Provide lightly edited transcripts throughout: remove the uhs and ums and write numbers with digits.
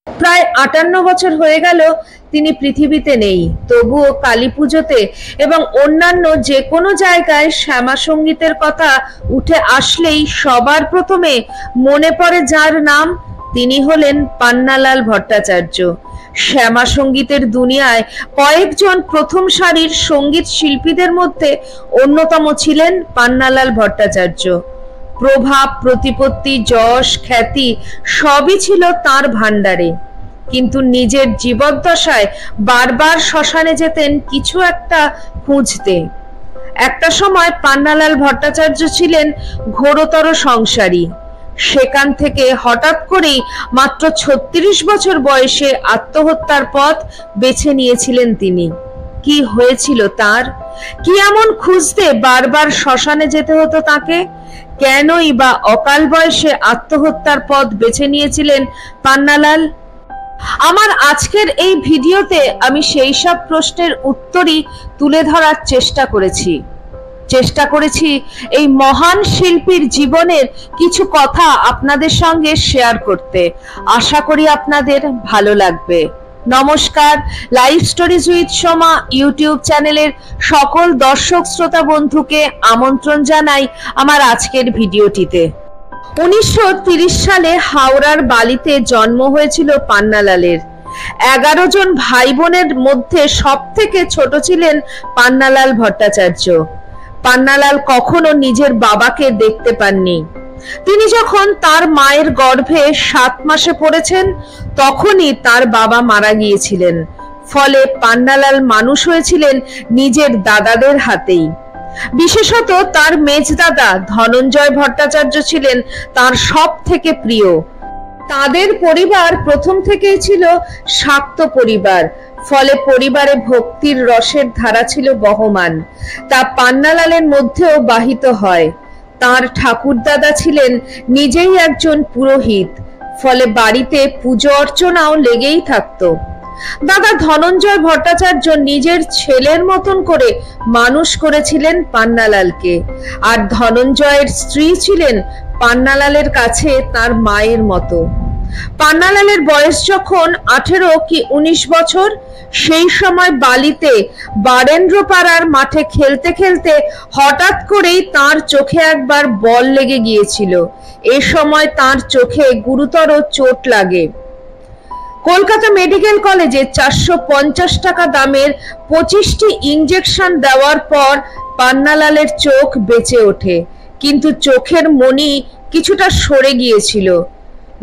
প্রায় ৫৮ বছর হয়ে গেল তিনি পৃথিবীতে নেই, তবুও কালী পুজোতে এবং অন্যান্য যে কোনো জায়গায় শ্যামা সঙ্গীতের কথা উঠে আসলেই সবার প্রথমে মনে পড়ে যার নাম, তিনি হলেন পান্নালাল ভট্টাচার্য। শ্যামা সঙ্গীতের দুনিয়ায় কয়েকজন প্রথম সারির সঙ্গীত শিল্পীদের মধ্যে অন্যতম ছিলেন পান্নালাল ভট্টাচার্য। প্রভাব, প্রতিপত্তি, যশ, খ্যাতি সবই ছিল তার ভাণ্ডারে। কিন্তু নিজের জীবদ্দশায় বারবার শ্মশানে যেতেন কিছু একটা খুঁজতে। একটা সময় পান্নালাল ভট্টাচার্য ছিলেন ঘোরতর সংসারী। সেখান থেকে হঠাৎ করেই মাত্র ৩৬ বছর বয়সে আত্মহত্যার পথ বেছে নিয়েছিলেন তিনি। কি হয়েছিল তার? কি এমন খুঁজতে বারবার শ্মশানে যেতে হতো তাকে? কেনই বা অকাল বয়সে আত্মহত্যার পথ বেছে নিয়েছিলেন পান্নালাল? আমার আজকের এই ভিডিওতে আমি সেই সব প্রশ্নের উত্তরই তুলে ধরার চেষ্টা করেছি এই মহান শিল্পীর জীবনের কিছু কথা আপনাদের সঙ্গে শেয়ার করতে। আশা করি আপনাদের ভালো লাগবে। নমস্কার, live stories with Soma YouTube চ্যানেলের সকল দর্শক শ্রোতা বন্ধুকে আমন্ত্রণ জানাই আমার আজকের ভিডিওটিতে। ১৯৩০ সালে হাওড়ার বালিতে জন্ম হয়েছিল পান্নালালের। ১১ জন ভাই বোনের মধ্যে সব থেকে ছোট ছিলেন পান্নালাল ভট্টাচার্য। পান্নালাল কখনো নিজের বাবাকে দেখতে পাননি। তিনি যখন তার মায়ের গর্ভে ৭ মাসে পড়েছেন তখনই তার বাবা মারা গিয়েছিলেন। ফলে পান্নালাল মানুষ হয়েছিলেন নিজের দাদাদের হাতেই। বিশেষত তার মেজদাদা ধনঞ্জয় ভট্টাচার্য ছিলেন তার সব থেকে প্রিয়। তাদের পরিবার প্রথম থেকেই ছিল শাক্ত পরিবার, ফলে পরিবারে ভক্তির রসের ধারা ছিল বহমান। তা পান্নালালের মধ্যেও বাহিত হয়। তার ঠাকুরদাদা ছিলেন নিজেই একজন পুরোহিত, ফলে বাড়িতে পুজো অর্চনাও লেগেই থাকতো। দাদা ধনঞ্জয় ভট্টাচার্য নিজের ছেলের মতন করে মানুষ করেছিলেন পান্নালালকে, আর ধনঞ্জয়ের স্ত্রী ছিলেন পান্নালালের কাছে তার মায়ের মতো। পান্নালালের বয়স যখন ১৮ কি ১৯ বছর, সেই সময় বালিতে বারেন্দ্রপাড়ার মাঠে খেলতে খেলতে হঠাৎ করেই তার চোখে একবার বল লেগে গিয়েছিল। এ সময় তার চোখে গুরুতর চোট লাগে। কলকাতা মেডিকেল কলেজে ৪৫০ টাকা দামের ২৫টি ইঞ্জেকশন দেওয়ার পর পান্নালালের চোখ বেঁচে ওঠে, কিন্তু চোখের মণি কিছুটা সরে গিয়েছিল।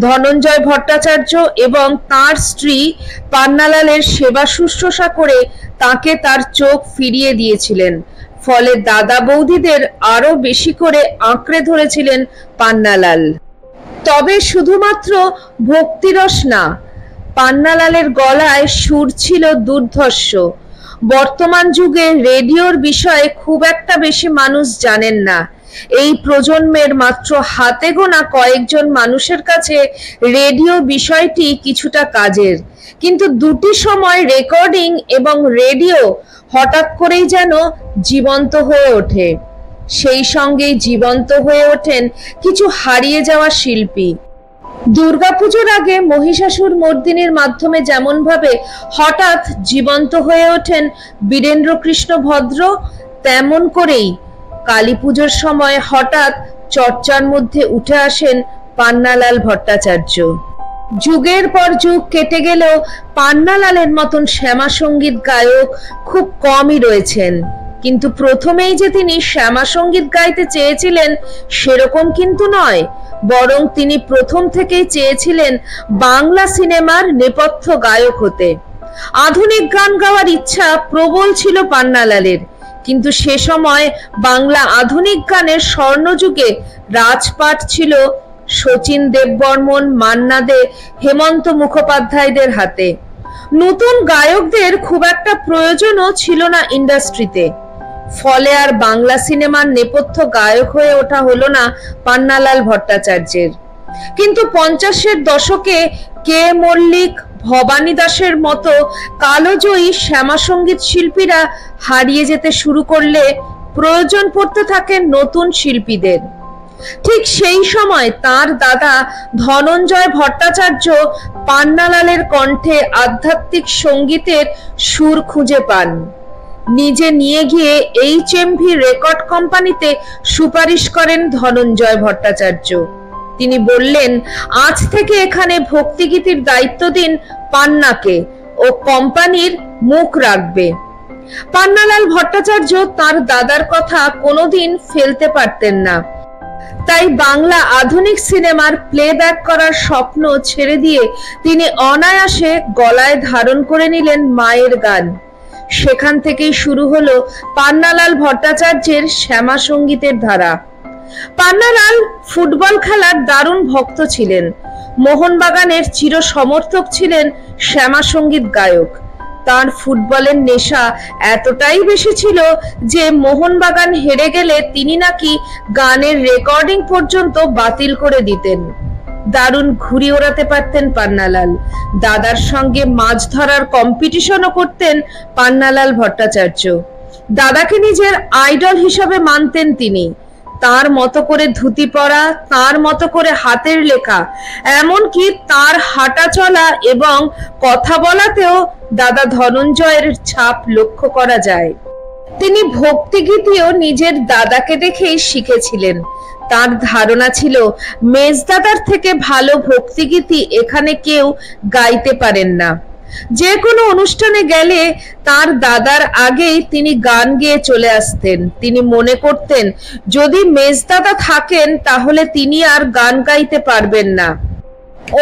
ধনঞ্জয় ভট্টাচার্য এবং তার স্ত্রী পান্নালালের সেবা শুশ্রূষা করে তাকে তার চোখ ফিরিয়ে দিয়েছিলেন। ফলে দাদা বৌদিদের আরো বেশি করে আঁকড়ে ধরেছিলেন পান্নালাল। তবে শুধুমাত্র ভক্তিরস না, পান্নালালের গলায় সুর ছিল দুর্ধর্ষ। বর্তমান যুগে রেডিওর বিষয়ে খুব একটা বেশি মানুষ জানেন না। এই প্রজন্মের মাত্র হাতে গোনা কয়েকজন মানুষের কাছে রেডিও বিষয়টি কিছুটা কাজের, কিন্তু দুটি সময় রেকর্ডিং এবং রেডিও হঠাৎ করেই যেন জীবন্ত হয়ে ওঠে। সেই সঙ্গেই জীবন্ত হয়ে ওঠেন কিছু হারিয়ে যাওয়া শিল্পী। দুর্গাপুজোর আগে মহিষাসুর মর্দিনীর মাধ্যমে যেমন ভাবে হঠাৎ জীবন্ত হয়ে ওঠেন বীরেন্দ্রকৃষ্ণ ভদ্র, তেমন করেই কালী পুজোর সময় হঠাৎ চর্চার মধ্যে উঠে আসেন পান্নালাল ভট্টাচার্য। যুগের পর যুগ কেটে গেলেও পান্নালালের মতন শ্যামা সঙ্গীত গায়ক খুব কমই রয়েছেন। কিন্তু প্রথমেই যে তিনি শ্যামা সঙ্গীত গাইতে চেয়েছিলেন সেরকম কিন্তু নয়, বরং তিনি প্রথম থেকেই চেয়েছিলেন বাংলা সিনেমার নেপথ্য গায়ক হতে। আধুনিক গান গাওয়ার ইচ্ছা প্রবল ছিল পান্নালালের, কিন্তু সে সময় বাংলা আধুনিক গানের স্বর্ণযুগে রাজপাট ছিল শচীন দেববর্মন, মান্না দে, হেমন্ত মুখোপাধ্যায়দের হাতে। নতুন গায়কদের খুব একটা প্রয়োজনও ছিল না ইন্ডাস্ট্রিতে। ফলে আর বাংলা সিনেমার নেপথ্য গায়ক হয়ে ওঠা হলো না পান্নালাল ভট্টাচার্যের। কিন্তু ৫০-এর দশকে কে মল্লিক, ভবানী দাসের মতো কালজয়ী শ্যামা সঙ্গীত শিল্পীরা হারিয়ে যেতে শুরু করলে প্রয়োজন পড়তে থাকে নতুন শিল্পীদের। ঠিক সেই সময় তার দাদা ধনঞ্জয় ভট্টাচার্য পান্নালালের কণ্ঠে আধ্যাত্মিক সঙ্গীতের সুর খুঁজে পান। নিজে নিয়ে গিয়ে HMV রেকর্ড কোম্পানিতে সুপারিশ করেন ধনঞ্জয় ভট্টাচার্য। তিনি বললেন, আজ থেকে এখানে ভক্তিগীতির দায়িত্ব দিন পান্নাকে, ও কোম্পানির মুখ রাখবে। পান্নালাল ভট্টাচার্য তার দাদার কথা কোনোদিন ফেলতে পারতেন না, তাই বাংলা আধুনিক সিনেমার প্লেব্যাক করার স্বপ্ন ছেড়ে দিয়ে তিনি অনায়াসে গলায় ধারণ করে নিলেন মায়ের গান। সেখান থেকেই শুরু হলো পান্নালাল ভট্টাচার্যের শ্যামা সঙ্গীতের ধারা। পান্নালাল ফুটবল খেলার দারুণ ভক্ত ছিলেন, মোহনবাগানের চির সমর্থক ছিলেন, শ্যামা সঙ্গীত গায়ক। তার ফুটবলের নেশা এতটাই বেশি ছিল যে মোহনবাগান হেরে গেলে তিনি নাকি গানের রেকর্ডিং পর্যন্ত বাতিল করে দিতেন। দারুণ ঘুড়ি ওড়াতে পারতেন পান্নালাল। দাদার সঙ্গে মাছ ধরার কম্পিটিশনও করতেন পান্নালাল ভট্টাচার্য। দাদাকে নিজের আইডল হিসাবে মানতেন তিনি। তার মতো করে ধুতি পরা, তার মতো করে হাতের লেখা, এমনকি তার হাঁটা চলা এবং কথা বলাতেও দাদা ধনঞ্জয়ের ছাপ লক্ষ্য করা যায়। তিনি ভক্তিগীতিও নিজের দাদাকে দেখেই শিখেছিলেন। তার ধারণা ছিল মেজদাদার থেকে ভালো ভক্তিগীতি এখানে কেউ গাইতে পারেন না। যে কোনো অনুষ্ঠানে গেলে তার দাদার আগেই তিনি গান গেয়ে চলে আসতেন। তিনি মনে করতেন যদি মেজদাদা থাকেন তাহলে তিনি আর গান গাইতে পারবেন না।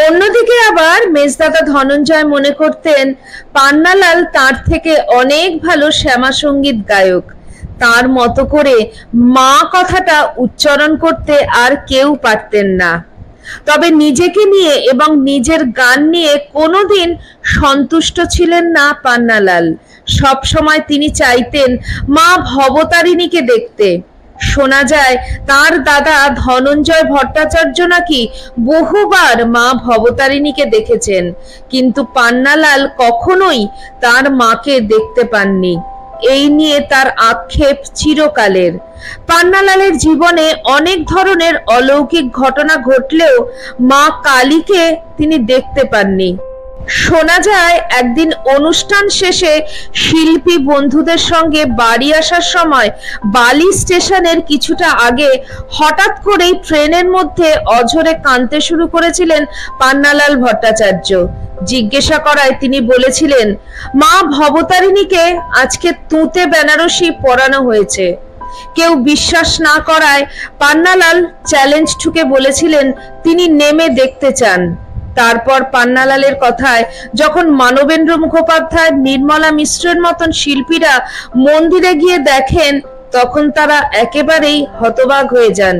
অন্যদিকে আবার মেজদাদা ধনঞ্জয় মনে করতেন পান্নালাল তার থেকে অনেক ভালো শ্যামা সঙ্গীত গায়ক। তার মতো করে মা কথাটা উচ্চারণ করতে আর কেউ পারতেন না। তবে নিজেকে নিয়ে এবং নিজের গান নিয়ে কোনোদিন সন্তুষ্ট ছিলেন না পান্নালাল। সব সময় তিনি চাইতেন মা ভবতারিণীকে দেখতে। শোনা যায় তার দাদা ধনঞ্জয় ভট্টাচার্য নাকি বহুবার মা ভবতারিণীকে দেখেছেন, কিন্তু পান্নালাল কখনোই তার মাকে দেখতে পাননি। এই নিয়ে তার আক্ষেপ চিরকালের। পান্নালালের জীবনে অনেক ধরনের অলৌকিক ঘটনা ঘটলেও মা কালীকে তিনি দেখতে পাননি। শোনা যায় একদিন অনুষ্ঠান শেষে শিল্পী বন্ধুদের সঙ্গে বাড়ি আসার সময় বালি স্টেশনের কিছুটা আগে হঠাৎ করেই ট্রেনের মধ্যে অঝরে কাঁদতে শুরু করেছিলেন পান্নালাল ভট্টাচার্য। জিজ্ঞাসা করায় তিনি বলেছিলেন, মা ভবতারিণীকে আজকে তুঁতে বেনারসি পরানো হয়েছে। কেউ বিশ্বাস না করায় পান্নালাল চ্যালেঞ্জ ঠুকে বলেছিলেন তিনি নেমে দেখতে চান। তারপর পান্নালালের কথায় যখন মানবেন্দ্র মুখোপাধ্যায়, নির্মলা মিশ্রের মতন শিল্পীরা মন্দিরে গিয়ে দেখেন তখন তারা একেবারেই হতবাক হয়ে যান।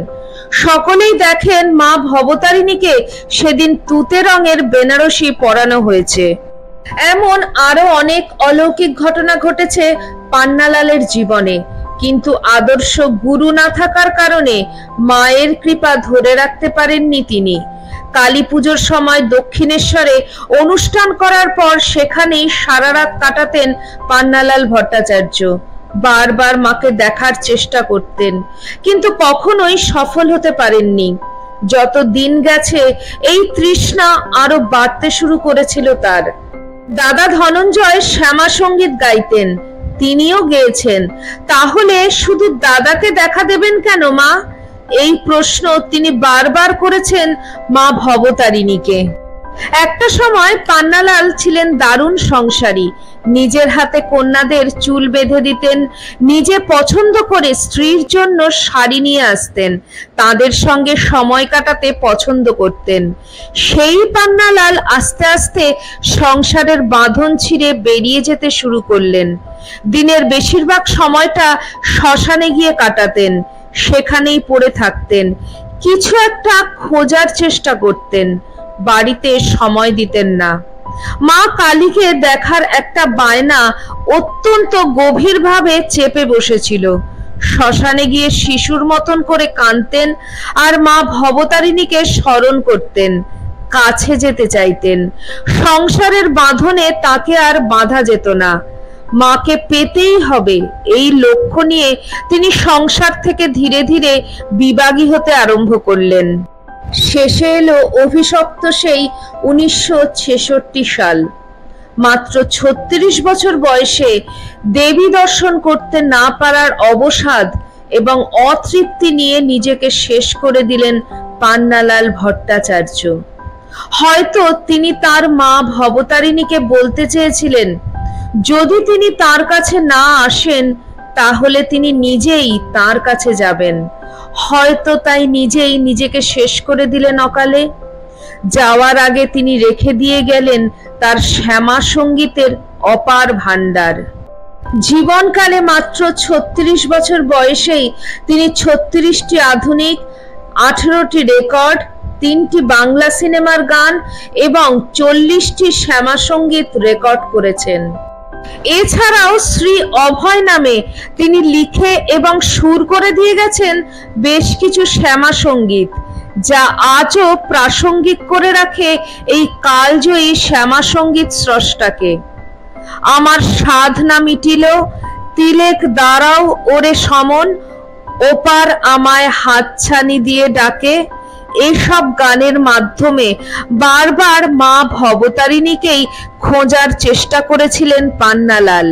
সকলেই দেখেন মা ভবতারিণীকে সেদিন তুতে রঙের বেনারসি পরানো হয়েছে। এমন আরো অনেক অলৌকিক ঘটনা ঘটেছে পান্নালালের জীবনে, কিন্তু আদর্শ গুরু না থাকার কারণে মায়ের কৃপা ধরে রাখতে পারেননি তিনি। কালী পুজোর সময় দক্ষিণেশ্বরে অনুষ্ঠান করার পর সেখানেই সারা রাত কাটাতেন পান্নালাল ভট্টাচার্য। বারবার মাকে দেখার চেষ্টা করতেন, কিন্তু কখনোই সফল হতে পারেননি। যত দিন গেছে এই তৃষ্ণা আরো বাড়তে শুরু করেছিল তার। দাদা ধনঞ্জয় শ্যামা সঙ্গীত গাইতেন, তিনিও গেয়েছেন। তাহলে শুধু দাদাকে দেখা দেবেন কেন মা? এই প্রশ্ন তিনি বারবার করেছেন মা ভবতারিণীকে। একটা সময় পান্নালাল ছিলেন দারুণ সংসারী। নিজের হাতে কন্যাদের চুল বেঁধে দিতেন, নিজে পছন্দ করে স্ত্রীর জন্য শাড়ি নিয়ে আসতেন, তাদের সঙ্গে সময় কাটাতে পছন্দ করতেন। সেই পান্নালাল আস্তে আস্তে সংসারের বাঁধন ছিঁড়ে বেরিয়ে যেতে শুরু করলেন। দিনের বেশিরভাগ সময়টা শ্মশানে গিয়ে কাটাতেন, সেখানেই পড়ে থাকতেন, কিছু একটা খোঁজার চেষ্টা করতেন, বাড়িতে সময় দিতেন না। মা কালীকে দেখার একটা বায়না অত্যন্ত গভীরভাবে চেপে বসেছিল। শ্মশানে গিয়ে শিশুর মতন করে কাঁদতেন আর মা ভবতারিণীকে স্মরণ করতেন, কাছে যেতে চাইতেন। সংসারের বাঁধনে তাকে আর বাঁধা যেত না। মাকে পেতেই হবে এই লক্ষ্য নিয়ে তিনি সংসার থেকে ধীরে ধীরে বিভাগী হতে আরম্ভ করলেন। শেষে এলো অভিশপ্ত সেই 1966 সাল। মাত্র 36 বছর বয়সে দেবী দর্শন করতে না পারার অবসাদ এবং অতৃপ্তি নিয়ে নিজেকে শেষ করে দিলেন পান্নালাল ভট্টাচার্য। হয়তো তিনি তার মা ভবতারিণীকে বলতে চেয়েছিলেন, যদি তিনি তার কাছে না আসেন তাহলে তিনি নিজেই তার কাছে যাবেন। হয়তো তাই নিজেই নিজেকে শেষ করে দিলেন অকালে। যাওয়ার আগে তিনি রেখে দিয়ে গেলেন তার শ্যামা সঙ্গীতের অপার ভান্ডার। জীবনকালে মাত্র 36 বছর বয়সেই তিনি 36টি আধুনিক, 18টি রেকর্ড, 3টি বাংলা সিনেমার গান এবং 40টি শ্যামা সঙ্গীত রেকর্ড করেছেন। এছাড়াও শ্রী অভয় নামে তিনি লিখে এবং সুর করে দিয়ে গেছেন বেশ কিছু শ্যামা সঙ্গীত, যা আজও প্রাসঙ্গিক করে রাখে এই কালজয়ী শ্যামা সঙ্গীত স্রষ্টাকে। আমার সাধ না মিটিল, তিলেক দাঁড়াও ওরে সমন, ওপার আমায় হাতছানি দিয়ে ডাকে, এইসব গানের মাধ্যমে বারবার মা ভবতারিণীকেই খোঁজার চেষ্টা করেছিলেন পান্নালাল।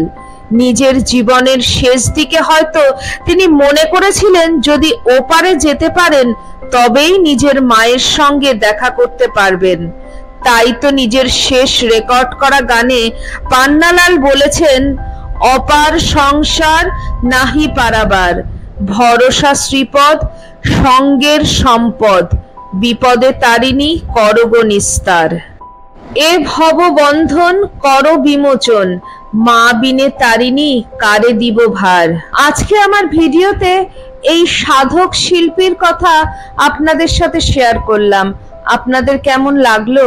নিজের জীবনের শেষ দিকে হয়তো তিনি মনে করেছিলেন যদি ওপারে যেতে পারেন তবেই নিজের মায়ের সঙ্গে দেখা করতে পারবেন। তাই তো নিজের শেষ রেকর্ড করা গানে পান্নালাল বলেছেন, অপার সংসার নাহি পারাবার, ভরসা শ্রীপদ সঙ্গের সম্পদ, বিপদে তারিণী করগ নিস্তার। এ ভব বন্ধন কর বিমোচন, মা বিনে তারিণী কারে দিব ভার। আজকে আমার ভিডিওতে এই সাধক শিল্পীর কথা আপনাদের সাথে শেয়ার করলাম। আপনাদের কেমন লাগলো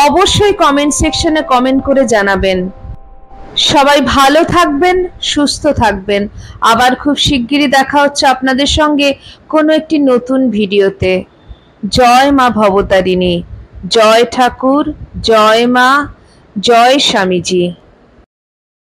অবশ্যই কমেন্ট সেকশনে কমেন্ট করে জানাবেন। সবাই ভালো থাকবেন, সুস্থ থাকবেন। আবার খুব শিগগিরই দেখা হচ্ছে আপনাদের সঙ্গে কোনো একটি নতুন ভিডিওতে। জয় মা ভবতারিণী, জয় ঠাকুর, জয় মা, জয় স্বামীজি।